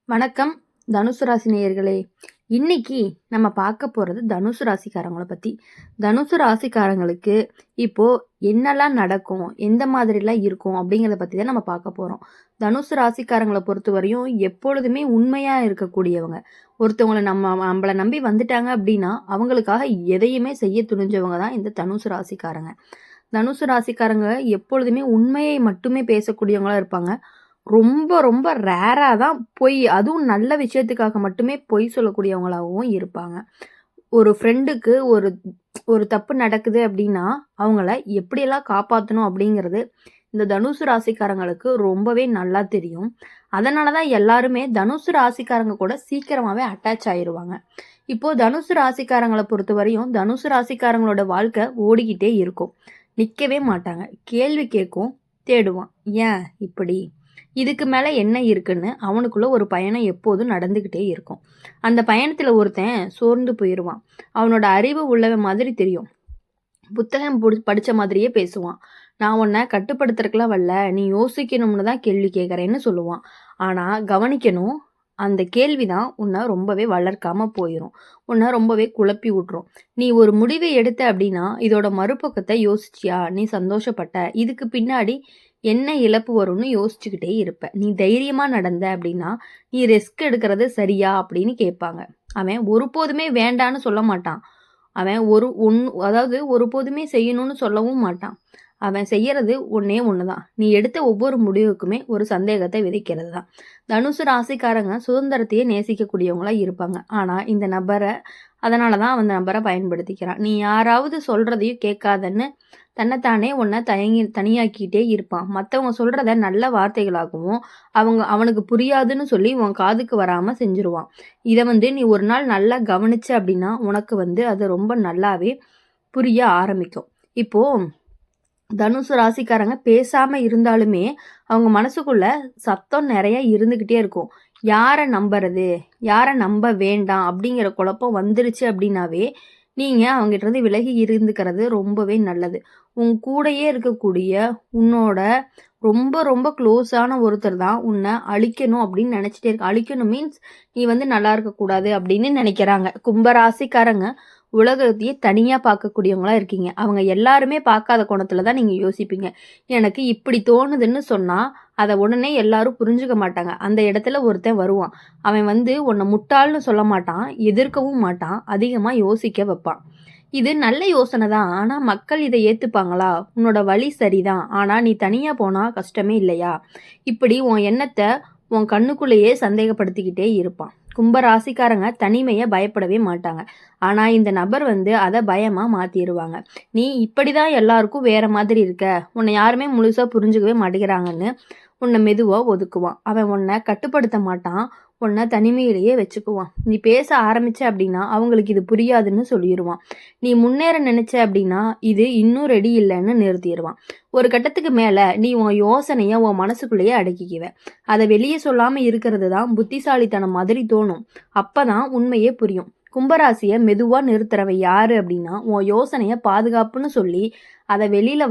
வணக்கம் தனுசு ராசி நேயர்களே. இன்னைக்கு நம்ம பார்க்க போகிறது தனுசு ராசிக்காரங்களை பற்றி. தனுசு ராசிக்காரங்களுக்கு இப்போ என்னெல்லாம் நடக்கும், எந்த மாதிரிலாம் இருக்கும் அப்படிங்கிறத பற்றி தான் நம்ம பார்க்க போகிறோம். தனுசு ராசிக்காரங்களை பொறுத்த வரையும் எப்பொழுதுமே உண்மையாக இருக்கக்கூடியவங்க. ஒருத்தவங்களை நம்மளை நம்பி வந்துட்டாங்க அப்படின்னா அவங்களுக்காக எதையுமே செய்ய துணிஞ்சவங்க தான் இந்த தனுசு ராசிக்காரங்க. தனுசு ராசிக்காரங்க எப்பொழுதுமே உண்மையை மட்டுமே பேசக்கூடியவங்களா இருப்பாங்க. ரொம்ப ரொம்ப ரேராக தான் பொய், அதுவும் நல்ல விஷயத்துக்காக மட்டுமே பொய் சொல்லக்கூடியவங்களாகவும் இருப்பாங்க. ஒரு ஃப்ரெண்டுக்கு ஒரு ஒரு தப்பு நடக்குது அப்படின்னா அவங்கள எப்படியெல்லாம் காப்பாற்றணும் அப்படிங்கிறது இந்த தனுசு ராசிக்காரங்களுக்கு ரொம்பவே நல்லா தெரியும். அதனால தான் எல்லாருமே தனுசு ராசிக்காரங்க கூட சீக்கிரமாகவே அட்டாச் ஆயிடுவாங்க. இப்போது தனுசு ராசிக்காரங்களை பொறுத்த வரையும் தனுசு ராசிக்காரங்களோட வாழ்க்கை ஓடிக்கிட்டே இருக்கும். நிற்கவே மாட்டாங்க. கேள்வி கேட்கும், தேடுவான். ஏன் இப்படி, இதுக்கு மேலே என்ன இருக்குன்னு அவனுக்குள்ள ஒரு பயணம் எப்போதும் நடந்துக்கிட்டே இருக்கும். அந்த பயணத்தில் ஒருத்தன் சோர்ந்து போயிடுவான். அவனோட அறிவு உள்ளவன் மாதிரி தெரியும். புத்தகம் படித்த மாதிரியே பேசுவான். நான் உன்னை கட்டுப்படுத்துறதுக்கெல்லாம் வரல, நீ யோசிக்கணும்னு தான் கேள்வி கேட்குறேன்னு சொல்லுவான். ஆனால் கவனிக்கணும், அந்த கேள்வி தான் உன்னை ரொம்பவே வளர்க்காமல் போயிடும். உன்னை ரொம்பவே குழப்பி விட்ரும். நீ ஒரு முடிவை எடுத்த அப்படின்னா இதோட மறுபக்கத்தை யோசிச்சியா, நீ சந்தோஷப்பட்ட, இதுக்கு பின்னாடி என்ன இழப்பு வரும்னு யோசிச்சுக்கிட்டே இருப்ப. நீ தைரியமாக நடந்த அப்படின்னா நீ ரிஸ்க் எடுக்கிறது சரியா அப்படின்னு கேட்பாங்க. அவன் ஒருபோதுமே வேண்டான்னு சொல்ல மாட்டான். அவன் அதாவது ஒருபோதுமே செய்யணும்னு சொல்லவும் மாட்டான். அவன் செய்யறது ஒன்னே ஒன்று தான். நீ எடுத்த ஒவ்வொரு முடிவுக்குமே ஒரு சந்தேகத்தை விதைக்கிறது தான். தனுசு ராசிக்காரங்க சுதந்திரத்தையே நேசிக்கக்கூடியவங்களா இருப்பாங்க. ஆனால் இந்த நபரை அதனால தான் அந்த நபரை பயன்படுத்திக்கிறான். நீ யாராவது சொல்றதையும் கேட்காதன்னு தன்னைத்தானே உன்னை தனியாக்கிட்டே இருப்பான். மற்றவங்க சொல்றத நல்ல வார்த்தைகளாகவும் அவனுக்கு புரியாதுன்னு சொல்லி உன் காதுக்கு வராமல் செஞ்சுருவான். இதை நீ ஒரு நாள் நல்லா கவனிச்ச அப்படின்னா உனக்கு அது ரொம்ப நல்லாவே புரிய ஆரம்பிக்கும். இப்போ தனுசு ராசிக்காரங்க பேசாம இருந்தாலுமே அவங்க மனசுக்குள்ள சத்தம் நிறைய இருந்துகிட்டே இருக்கும். யாரை நம்புறது, யாரை நம்ப வேண்டாம் அப்படிங்கிற குழப்பம் வந்துருச்சு அப்படின்னாவே நீங்கள் அவங்ககிட்ட இருந்து விலகி இருந்துக்கிறது ரொம்பவே நல்லது. உன் கூடையே இருக்கக்கூடிய உன்னோட ரொம்ப ரொம்ப க்ளோஸான ஒருத்தர் தான் உன்னை அழிக்கணும் அப்படின்னு நினச்சிட்டே இருக்க. அழிக்கணும் மீன்ஸ் நீ நல்லா இருக்கக்கூடாது அப்படின்னு நினைக்கிறாங்க. கும்பராசிக்காரங்க உலகத்தையே தனியாக பார்க்கக்கூடியவங்களா இருக்கீங்க. அவங்க எல்லாருமே பார்க்காத கோணத்தில் தான் நீங்கள் யோசிப்பீங்க. எனக்கு இப்படி தோணுதுன்னு சொன்னால் அதை உடனே எல்லாரும் புரிஞ்சுக்க மாட்டாங்க. அந்த இடத்துல ஒருத்தன் வருவான். அவன் உன்னை முட்டாள்னு சொல்ல மாட்டான், எதிர்க்கவும் மாட்டான், அதிகமாக யோசிக்க வைப்பான். இது நல்ல யோசனை தான். ஆனால் மக்கள் இதை ஏற்றுப்பாங்களா? உன்னோட வழி சரிதான், ஆனால் நீ தனியாக போனால் கஷ்டமே இல்லையா? இப்படி உன் எண்ணத்தை உன் கண்ணுக்குள்ளேயே சந்தேகப்படுத்திக்கிட்டே இருப்பான். கும்பராசிக்காரங்க தனிமையை பயப்படவே மாட்டாங்க. ஆனால் இந்த நபர் அதை பயமாக மாற்றிடுவாங்க. நீ இப்படி தான் எல்லாருக்கும் வேற மாதிரி இருக்க, உன்னை யாருமே முழுசாக புரிஞ்சுக்கவே மாட்டேங்கிறாங்கன்னு உன்னை மெதுவாக ஒதுக்குவான். அவன் உன்னை கட்டுப்படுத்த மாட்டான், உன்னை தனிமையிலேயே வச்சுக்குவான். நீ பேச ஆரம்பிச்ச அப்படின்னா அவங்களுக்கு இது புரியாதுன்னு சொல்லிடுவான். நீ முன்னேற நினைச்ச அப்படின்னா இது இன்னும் ரெடி இல்லைன்னு நிறுத்திடுவான். ஒரு கட்டத்துக்கு மேலே நீ உன் யோசனையை உன் மனசுக்குள்ளேயே அடக்கிக்குவ. அதை வெளியே சொல்லாமல் இருக்கிறது தான் புத்திசாலித்தனம் மாதிரி தோணும். அப்போ தான் உண்மையே புரியும். கும்பராசியை மெதுவாக நிறுத்துறவன் யாரு அப்படின்னா உன் யோசனையை பாதுகாப்புன்னு சொல்லி அதை வெளியில்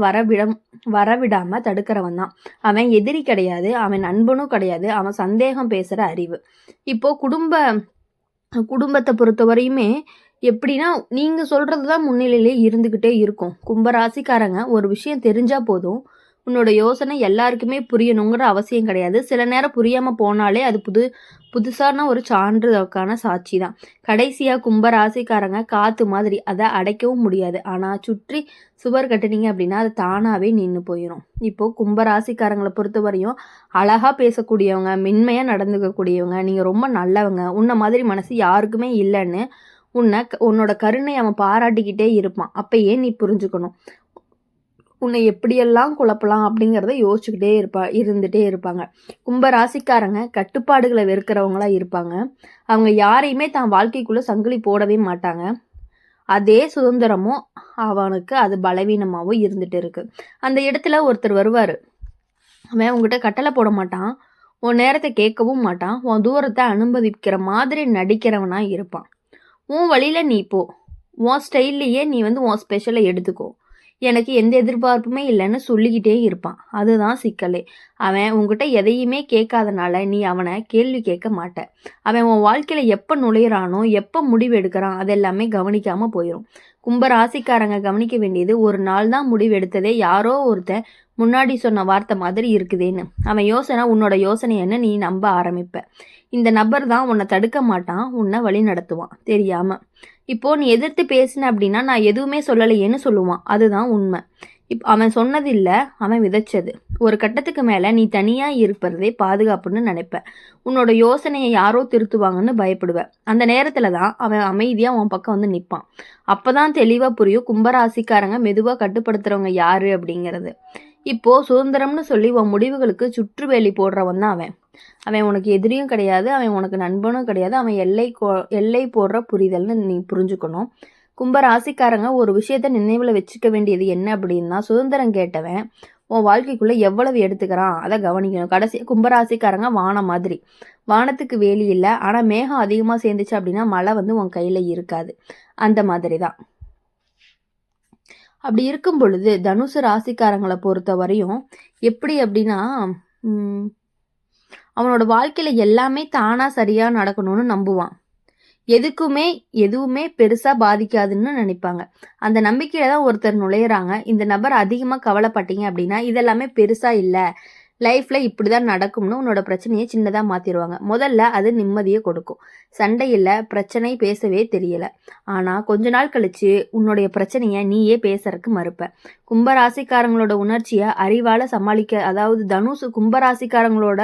வரவிடாமல் தடுக்கிறவன் தான். அவன் எதிரி கிடையாது, அவன் நண்பனும் கிடையாது, அவன் சந்தேகம் பேசுகிற அறிவு. இப்போது குடும்பத்தை பொறுத்தவரையுமே எப்படின்னா நீங்கள் சொல்கிறது தான் முன்னிலையிலே இருந்துக்கிட்டே இருக்கும். கும்பராசிக்காரங்க ஒரு விஷயம் தெரிஞ்சால் போதும், உன்னோட யோசனை எல்லாருக்குமே புரியணுங்கிற அவசியம் கிடையாது. சில நேரம் புரியாமல் போனாலே அது புதுசான ஒரு சான்றுக்கான சாட்சி தான். கடைசியாக கும்பராசிக்காரங்க காற்று மாதிரி, அதை அடைக்கவும் முடியாது. ஆனால் சுற்றி சுவர் கட்டுனீங்க அப்படின்னா அது தானாகவே நின்று போயிடும். இப்போது கும்பராசிக்காரங்களை பொறுத்த வரையும் அழகாக பேசக்கூடியவங்க, மென்மையாக நடந்துக்கக்கூடியவங்க, நீங்கள் ரொம்ப நல்லவங்க, உன்னை மாதிரி மனசு யாருக்குமே இல்லைன்னு உன்னோட கருணை அவன் பாராட்டிக்கிட்டே இருப்பான். அப்பயே நீ புரிஞ்சுக்கணும், உன்னை எப்படியெல்லாம் குழப்பலாம் அப்படிங்கிறத யோசிச்சுக்கிட்டே இருந்துகிட்டே இருப்பாங்க. கும்பராசிக்காரங்க கட்டுப்பாடுகளை வெறுக்கிறவங்களா இருப்பாங்க. அவங்க யாரையுமே தான் வாழ்க்கைக்குள்ளே சங்கிலி போடவே மாட்டாங்க. அதே சுதந்திரமும் அவனுக்கு அது பலவீனமாகவும் இருந்துகிட்டு இருக்கு. அந்த இடத்துல ஒருத்தர் வருவார். அவன் உங்ககிட்ட கட்டளை போட மாட்டான், உன் நேரத்தை கேட்கவும் மாட்டான், உன் தூரத்தை அனுமதிக்கிற மாதிரி நடிக்கிறவனா இருப்பான். உன் வழியில் நீ போ, உன் ஸ்டைல்லையே நீ உன் ஸ்பெஷலை எடுத்துக்கோ. எனக்கு எந்த எதிர்பார்ப்புமே இல்லைன்னு சொல்லிக்கிட்டே இருப்பான். அதுதான் சிக்கலே. அவன் உன்கிட்ட எதையுமே கேட்காதனால நீ அவனை கேள்வி கேட்க மாட்ட. அவன் உன் வாழ்க்கையில எப்ப நுழையிறானோ, எப்ப முடிவு எடுக்கிறான் அதெல்லாமே கவனிக்காம போயிரும். கும்ப ராசிக்காரங்க கவனிக்க வேண்டியது, ஒரு நாள் தான் முடிவு எடுத்ததே யாரோ ஒருத்தன் முன்னாடி சொன்ன வார்த்தை மாதிரி இருக்குதேன்னு. அவன் யோசனை உன்னோட யோசனைன்னு நீ நம்ப ஆரம்பிப்ப. இந்த நபர் தான் உன்னை தடுக்க மாட்டான், உன்னை வழி நடத்துவான் தெரியாம. இப்போ நீ எதிர்த்து பேசின அப்படின்னா நான் எதுவுமே சொல்லலையேன்னு சொல்லுவான். அதுதான் உண்மை. அவன் சொன்னது இல்ல, அவன் விதைச்சது. ஒரு கட்டத்துக்கு மேல நீ தனியா இருப்பதே பாதுகாப்புன்னு நினைப்ப. உன்னோட யோசனையை யாரோ திருத்துவாங்கன்னு பயப்படுவ. அந்த நேரத்துல தான் அவன் அமைதியா உன் பக்கம் வந்து நிப்பான். அப்பதான் தெளிவா புரியும் கும்பராசிக்காரங்க மெதுவா கட்டுப்படுத்துறவங்க யாரு அப்படிங்கிறது. இப்போ சுதந்திரம்னு சொல்லி உன் முடிவுகளுக்கு சுற்றுவேலி போடுறவன் தான் அவன். அவன் உனக்கு எதிரியும் கிடையாது, அவன் உனக்கு நண்பனும் கிடையாது. அவன் எல்லை போடுற புரிதல்னு நீ புரிஞ்சுக்கணும். கும்ப ராசிக்காரங்க ஒரு விஷயத்த நினைவில் வச்சுக்க வேண்டியது என்ன அப்படின்னா, சுதந்திரம் கேட்டவன் உன் வாழ்க்கைக்குள்ளே எவ்வளவு எடுத்துக்கிறான் அதை கவனிக்கணும். கடைசி கும்பராசிக்காரங்க வானம் மாதிரி. வானத்துக்கு வேலி இல்லை, ஆனால் மேகம் அதிகமாக சேர்ந்துச்சு அப்படின்னா மழை வந்து உன் கையில் இருக்காது. அந்த மாதிரி தான். அப்படி இருக்கும் பொழுது தனுசு ராசிக்காரங்களை பொறுத்த வரையும் எப்படி அப்படின்னா, அவனோட வாழ்க்கையில எல்லாமே தானா சரியா நடக்கணும்னு நம்புவான். எதுவுமே பெருசா பாதிக்காதுன்னு நினைப்பாங்க. அந்த நம்பிக்கையில தான் ஒருத்தர் நுழையிறாங்க. இந்த நபர் அதிகமா கவலைப்பட்டீங்க அப்படின்னா இதெல்லாமே பெருசா இல்ல, லைஃப்ல இப்படிதான் நடக்கும்னு உன்னோட பிரச்சனையை சின்னதா மாத்திருவாங்க. முதல்ல அது நிம்மதியை கொடுக்கும். சண்டை இல்ல, பிரச்சனை பேசவே தெரியல. ஆனா கொஞ்ச நாள் கழிச்சு உன்னுடைய பிரச்சனைய நீயே பேசுறதுக்கு மறுப்ப. கும்பராசிக்காரங்களோட உணர்ச்சியை அறிவால சமாளிக்க, அதாவது தனுசு கும்பராசிக்காரங்களோட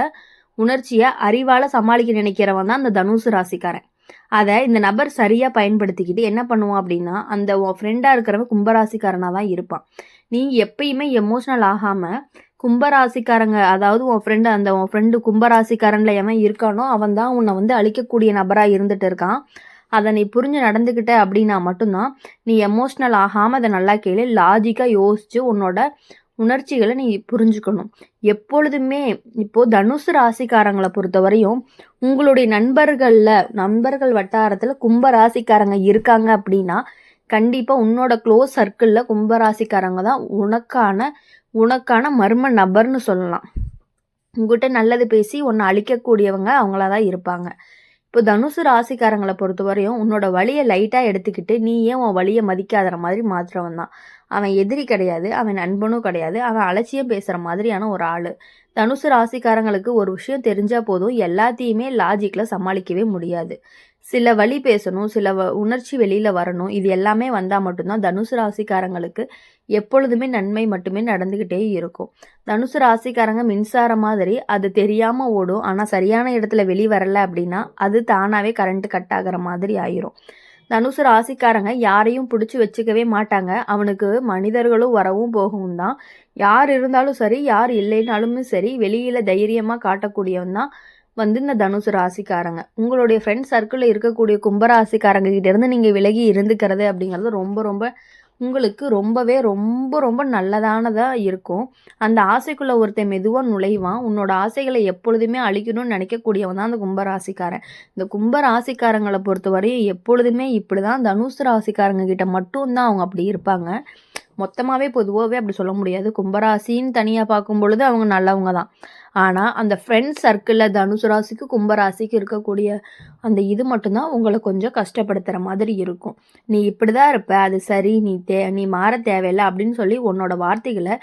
உணர்ச்சியை அறிவால சமாளிக்க நினைக்கிறவன் தான் அந்த தனுசு ராசிக்காரன். அதை இந்த நபர் சரியா பயன்படுத்திக்கிட்டு என்ன பண்ணுவான் அப்படின்னா, அந்த உன் ஃப்ரெண்டா இருக்கிறவன் கும்பராசிக்காரனா தான் இருப்பான். நீ எப்பயுமே எமோஷனல் ஆகாம கும்பராசிக்காரங்க, அதாவது உன் ஃப்ரெண்டு கும்பராசிக்காரன்ல எவன் இருக்கானோ அவன் தான் உன்னை வந்து அழிக்கக்கூடிய நபரா இருந்துட்டு இருக்கான். அதை நீ புரிஞ்சு நடந்துக்கிட்ட அப்படின்னா மட்டும்தான் நீ எமோஷ்னல் ஆகாமல் அதை நல்லா கேளு. லாஜிக்காக யோசிச்சு உன்னோட உணர்ச்சிகளை நீ புரிஞ்சுக்கணும். எப்பொழுதுமே இப்போது தனுசு ராசிக்காரங்களை பொறுத்த வரையும் உங்களுடைய நண்பர்கள் வட்டாரத்தில் கும்ப ராசிக்காரங்க இருக்காங்க அப்படின்னா கண்டிப்பாக உன்னோட க்ளோஸ் சர்க்கிளில் கும்பராசிக்காரங்க தான் உனக்கான மர்ம நபர்னு சொல்லலாம். உங்ககிட்ட நல்லது பேசி உன்னை அழிக்கக்கூடியவங்க அவங்களா தான் இருப்பாங்க. இப்போ தனுசு ராசிக்காரங்களை பொறுத்த வரையும் உன்னோட வழியை லைட்டாக எடுத்துக்கிட்டு நீ ஏன் உன் வழியை மதிக்காத மாதிரி மாற்றுறவன் தான். அவன் எதிரி கிடையாது, அவன் நண்பனும் கிடையாது, அவன் அலட்சியம் பேசுகிற மாதிரியான ஒரு ஆள். தனுசு ராசிக்காரங்களுக்கு ஒரு விஷயம் தெரிஞ்சால் போதும், எல்லாத்தையுமே லாஜிக்கில் சமாளிக்கவே முடியாது. சில வழி பேசணும், சில உணர்ச்சி வெளியில் வரணும். இது எல்லாமே வந்தால் மட்டும்தான் தனுசு ராசிக்காரங்களுக்கு எப்பொழுதுமே நன்மை மட்டுமே நடந்துக்கிட்டே இருக்கும். தனுசு ராசிக்காரங்க மின்சாரம் மாதிரி அது தெரியாமல் ஓடும். ஆனால் சரியான இடத்துல வெளி வரலை அப்படின்னா அது தானாகவே கரண்ட் கட் ஆகிற மாதிரி ஆயிரும். தனுசு ராசிக்காரங்க யாரையும் பிடிச்சி வச்சுக்கவே மாட்டாங்க. அவனுக்கு மனிதர்களும் வரவும் போகவும் தான். யார் இருந்தாலும் சரி, யார் இல்லைனாலுமே சரி, வெளியில் தைரியமாக காட்டக்கூடியவன் தான் வந்து இந்த தனுசு ராசிக்காரங்க. உங்களுடைய ஃப்ரெண்ட் சர்க்கிளில் இருக்கக்கூடிய கும்பராசிக்காரங்க கிட்டேருந்து நீங்கள் விலகி இருந்துக்கிறது அப்படிங்கிறது ரொம்ப ரொம்ப உங்களுக்கு ரொம்ப நல்லதானதாக இருக்கும். அந்த ஆசைக்குள்ளே ஒருத்தன் மெதுவாக நுழைவான். உன்னோட ஆசைகளை எப்பொழுதுமே அழிக்கணும்னு நினைக்கக்கூடியவன் தான் அந்த கும்பராசிக்காரன். இந்த கும்பராசிக்காரங்களை பொறுத்தவரையும் எப்பொழுதுமே இப்படி தான். தனுசு ராசிக்காரங்க கிட்ட மட்டும்தான் அவங்க அப்படி இருப்பாங்க. மொத்தமாகவே பொதுவாகவே அப்படி சொல்ல முடியாது. கும்பராசின்னு தனியாக பார்க்கும் பொழுது அவங்க நல்லவங்க தான். ஆனால் அந்த ஃப்ரெண்ட்ஸ் சர்க்கிளில் தனுசு ராசிக்கு கும்பராசிக்கு இருக்கக்கூடிய அந்த இது மட்டும்தான் உங்களை கொஞ்சம் கஷ்டப்படுத்துகிற மாதிரி இருக்கும். நீ இப்படி தான் இருப்ப, அது சரி, நீ மாற தேவையில்லை அப்படின்னு சொல்லி உன்னோட வார்த்தைகளை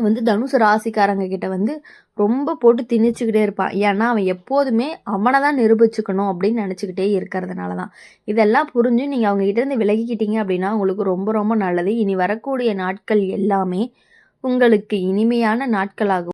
வந்து தனுசு ராசிக்காரங்க கிட்ட வந்து ரொம்ப போட்டு திணிச்சுக்கிட்டே இருப்பான். ஏன்னா அவன் எப்போதுமே அவனை தான் நிரூபிச்சுக்கணும் அப்படின்னு நினச்சிக்கிட்டே இருக்கிறதுனால தான். இதெல்லாம் புரிஞ்சு நீங்கள் அவங்க கிட்டேருந்து விலகிக்கிட்டீங்க அப்படின்னா உங்களுக்கு ரொம்ப நல்லது. இனி வரக்கூடிய நாட்கள் எல்லாமே உங்களுக்கு இனிமையான நாட்களாகும்.